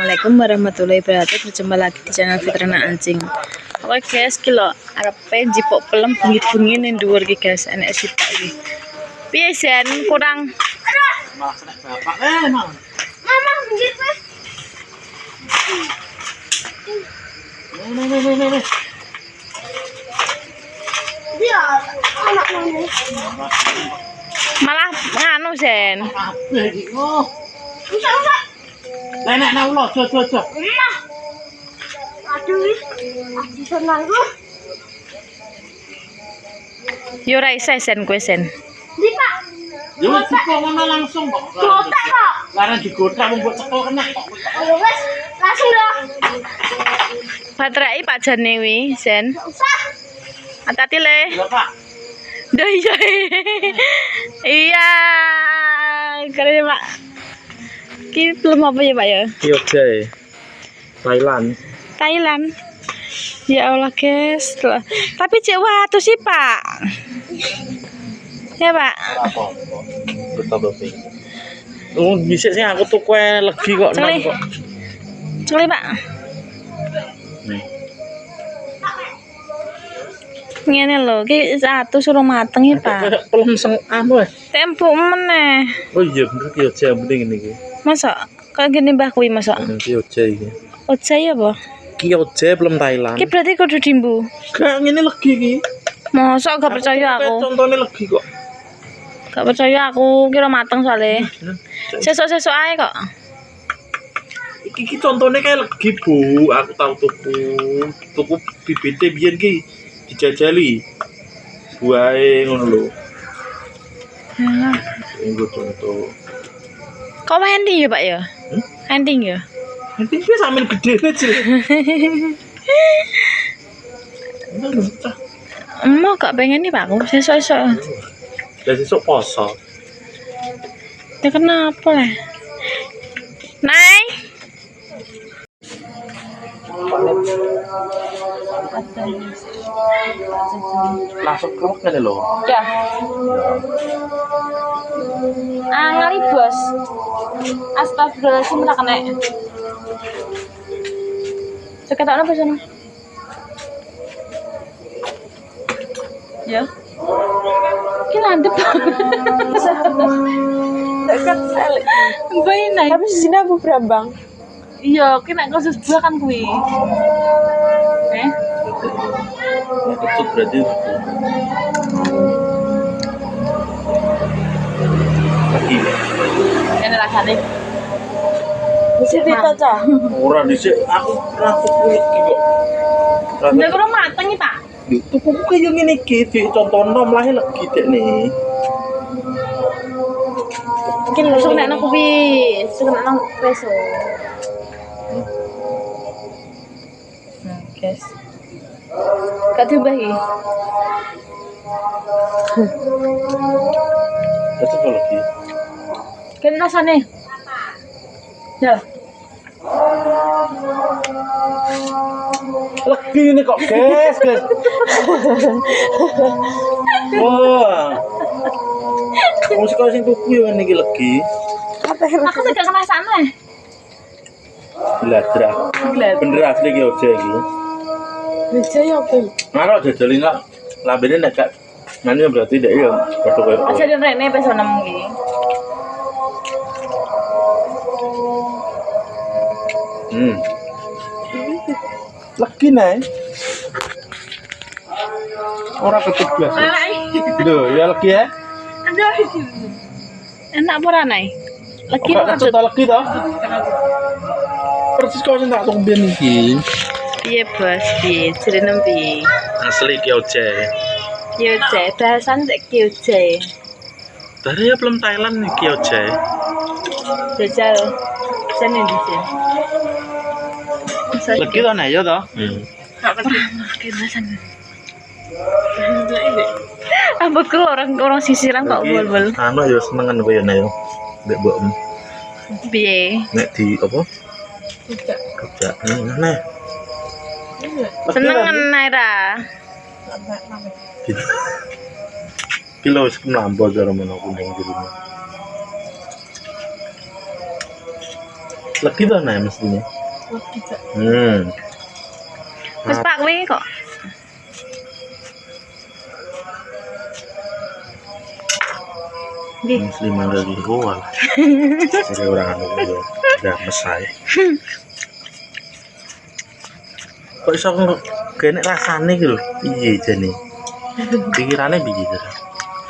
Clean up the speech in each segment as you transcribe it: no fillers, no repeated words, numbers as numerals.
Assalamualaikum warahmatullahi wabarakatuh. Berjumpa lagi di channel Fitrana Anjing. Oke guys, kilo arepe jipuk pelem bengi-bengi ning dhuwur iki guys, enek sipak iki. Piye Zen kurang? Mama bengi wis. Nih. Dia anak mana? Malah nganu Zen. Bisa. Nenek nak ulo, jo. Iya. Aduh, bisa nanggu. Yo ra isa Zen kowe Zen. Di Pak. Yo cukup ngono langsung kok. Gotek kok. Larang digotak wong kok cekel kena kok. Ayo wes, langsung dong. Baterai Pak Jane wi Zen. Usah. Hati-hati le. Iya, Pak. Dah iya. Iya. Keren Pak. Ki belum apa ya Pak ya? Kyojai. Thailand. Ya Allah guys. Tapi cek watu sih Pak. Ya Pak. Apa? Betul. Oh, bisa sih aku tuh kue legi kok Celi. kok. Celi Pak. Ngene lho, ki satu suruh mateng ya Pak. Pelem seng anu eh. Tempo meneh. Oh iya bener Kyojai yang penting ini. Masa kayak gini Mbah kuwi masa? Kyojai iki. Ojai apa? Kyojai belum Thailand. Ki berarti kudu dimbu. Gak ngene legi iki. Masa gak percaya aku. Contohnya legi kok. Gak percaya aku kira mateng soalnya. Sesuk-sesuk ae kok. Iki contohnya kayak legi Bu, aku tahu tuku bibit biyen ki dijajali. Buahe ngono lho. Ya. Engko contoh. Kok ending ya Pak ya? Ending ya? Nanti dia sambil gede aja. Mau gak pengen nih Pak aku sesuk-sesuk. Dan besok poso. Ya kenapa lah? Nay. Langsung keluar kan lo? Ya. Ngari bos. Astagfirullahaladzim tak kena. Sekitar apa sana? Ya. Ki landep. Dekat sekali. Bayi naik. Tapi sini aku berambang. Iya, ki nek khusus buah kan kuwi. Itu berarti lagi. Ini rasane. Bisa dibaca. Ora dhisik aku ora tuku lagi kok. Nek ora mateng iki, Pak. Tuku kaya ngene iki dicontohno mlahe lagi dek nih. Mungkin langsung nek nang kuwi, sing nang peso. Guys. Gak diubah iki. Itu kalau lagi. Kene rasane. Ya. Lagi ini kok, guys. Wah. Musik sing tuku yo ngene iki lagi. Aku tidak ngrasane. Bladra. Bener asli Kyojai iki. Bisa ya apa? Maro jajalin lah. Lambene nek gak ngene berarti ndek ya padha koyo. Aja den rene peso 6 iki. Lagi nih. Orang ketugas. Duh, ya lagi ya. Enak apa ora nai? Lagi Kok apa? cerita lagi toh? Persis kau sing tak tunggu biyen iki. Piye bos, piye jenenge piye? Asli Kyojai. Kyojai, bahasan sik Kyojai. Dari ya belum Thailand nih Kyojai. Jajal. Sene di sini. Lagi toh nih ya toh? Oke, bahasan. Ambekku orang sisiran kok bol-bol. Anu ya senengan koyo nek yo. Mbek mbokmu. Piye? Nek di apa? Rujak. Nah. Senengan Naira. Kilo wis mlampah cara men aku ning jero. Lagi to nah mestinya. Lagi Cak. Wis Pak kowe kok. Nggih. Musliman dari luar. Jadi orang anu yo. Udah mesai. Kok iso kene rasane iki lho. Piye jane? Pikirane piye jare?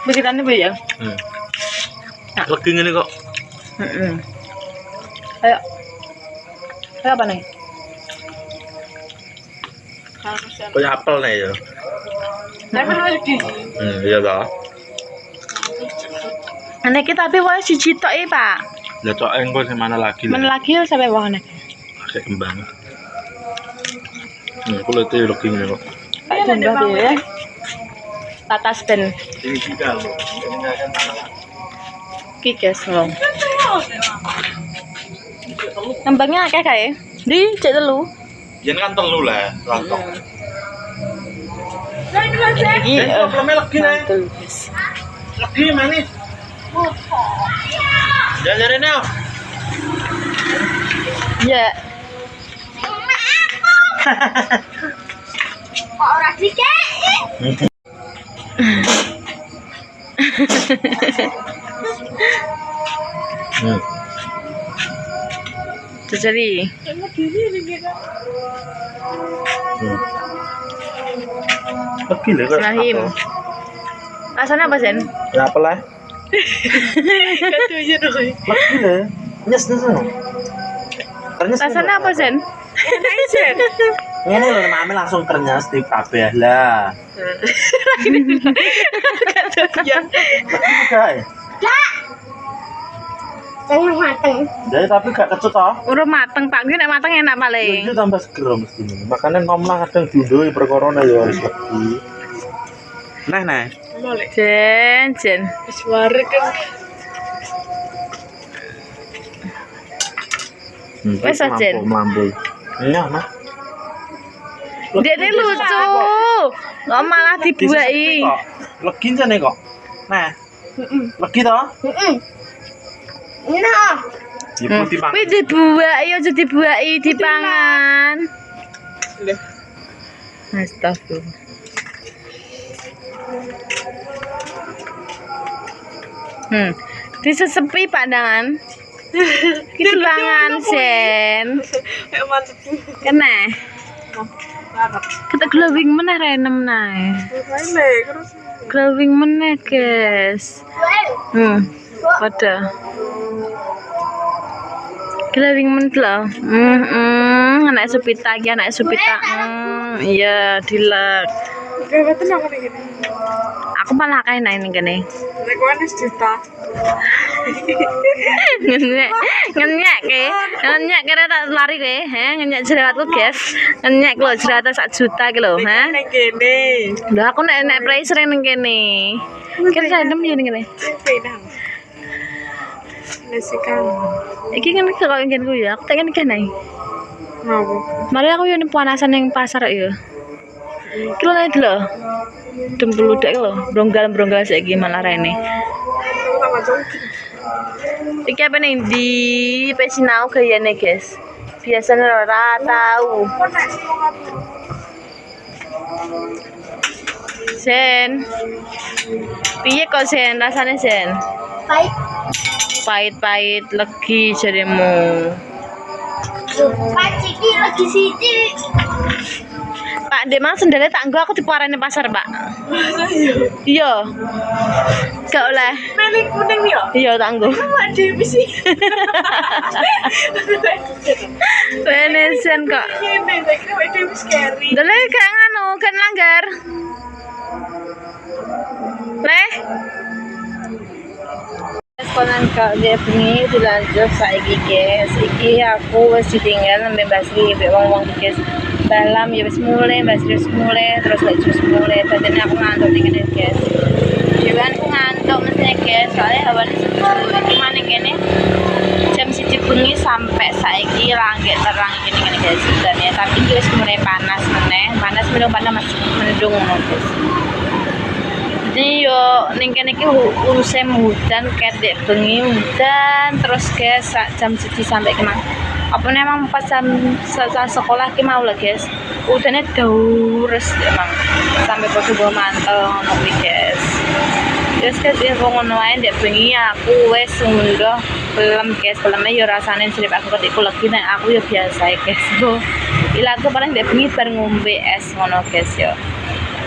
Pikirannya piye ya? Legi ngene kok. Heeh. Ayo. Ayo apa nih? Kayak apel nih ya. Tapi lagi. Iya toh. Nek kita tapi wae siji tok Pak. Lah cok engko sing mana lagi Men lah. lagi sampai bawahnya. Kayak kembang. Kulo itu legi ngene kok. Pak jumlah dia ya. Tatas dan Ini juga lho. kikes loh. Kembangnya akeh kae. Di cek telu. Yen kan telu lah, rontok. Iki Problemnya legi nih. mantul guys. Legi manis. Jangan nih. Ya, Kok ora dikek? jadi Legi lho kok. Rahim. Rasanya apa, Sen? Ya apa lah? Katunya dong. Legi lho. Nyes no. Ternyes. Rasanya apa, Sen? Sen. Ngene lho mame langsung ternyes di kabeh lah. Katunya. Kae. Jangan mateng. Jadi tapi gak kecut toh. Udah mateng, Pak. Gue nek mateng enak paling. Itu tambah seger mesti. Makanya nom lah kadang diundui perkorona ya harus legi. Nah. Jen. Suara kan. Wes, Jen. Melampui. Iya, Mas. Dia ini lucu. Nggak malah dibuai. Legi jane kok. Nah. Legi toh? Nah, Ya putih pang. Wih dibuai, aja dibuai dipangan. Astagfirullah. Disesepi pandangan. Itu pangan sen. Kena. Kita glowing meneh renem nae. Glowing meneh, guys. Pada glowing meneh lho. Anak supita iki, anak supita. Iya, dilek. Aku malah kae nang kene. Ngenyek kira tak lari ke, ngenyek jerawatku guys, ngenyek lho jerawat 1 juta ki lho, Lho aku nek play sering ning kene. Kira random ya ning kene. Iki kan kok ngene ku ya, aku tak kene. Mari aku yo panasan ning pasar yo. Ki lho. Dempul udah lho, bronggal saiki malah rene. Iki apa nih di pesinau gayane guys. Biasanya ora tahu. Sen. Piye kok Sen rasane Sen? baik. Pahit-pahit legi jarimu. Pak Ciki lagi sini. Pak, Dek mang sendalnya tak nggo aku diparani pasar, Pak. Iya. Gak oleh. Melik kuning yo. Iya tak nggo. Mak Dewi sih. Penesen kok. Ini saya kira Mak Dewi scary. Dale gak nganu, kan langgar. Leh. Konan kak dia bengi dilanjut saiki guys. Iki aku wis ditinggal mbek mbek wong-wong guys. Dalam ya wis mulai terus lek terus mulai tadi aku ngantuk ning kene guys. Dewan aku ngantuk mesti guys, soalnya hawane sejuk. Iki maneh kene jam 1 bengi sampai saiki langit terang kene guys. Dan ya tapi iki wis mulai panas meneh. Panas masih mendung ngono guys. Jadi yo ning kene iki musim hujan ket dek bengi hujan terus guys jam 1 sampai kemang apa nih emang pas jam sekolah ki mau lah guys udannya daures emang sampai podo bawa mantel ngono kuwi guys. Terus guys info ngono ae ndek bengi aku wis ngunduh film guys, filmnya yo rasane sirip aku ketikku lagi nek aku yo biasa ya guys. Ilaku paling ndek bengi bar ngombe es ngono guys yo.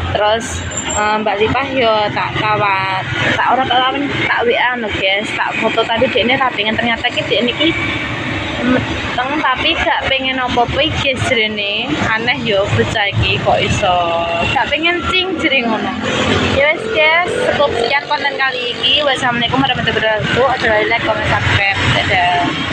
Terus Mbak Lipah yo tak kawat, tak ora kawan tak WA no guys, tak foto tadi dekne ratingan ternyata ki dekne ki meteng tapi gak pengen apa-apa iki jrene. Aneh yo bocah iki kok iso gak pengen cing jering ngono. Ya wes guys, cukup sekian konten kali ini. Wassalamualaikum warahmatullahi wabarakatuh. Like, comment, subscribe. Dadah.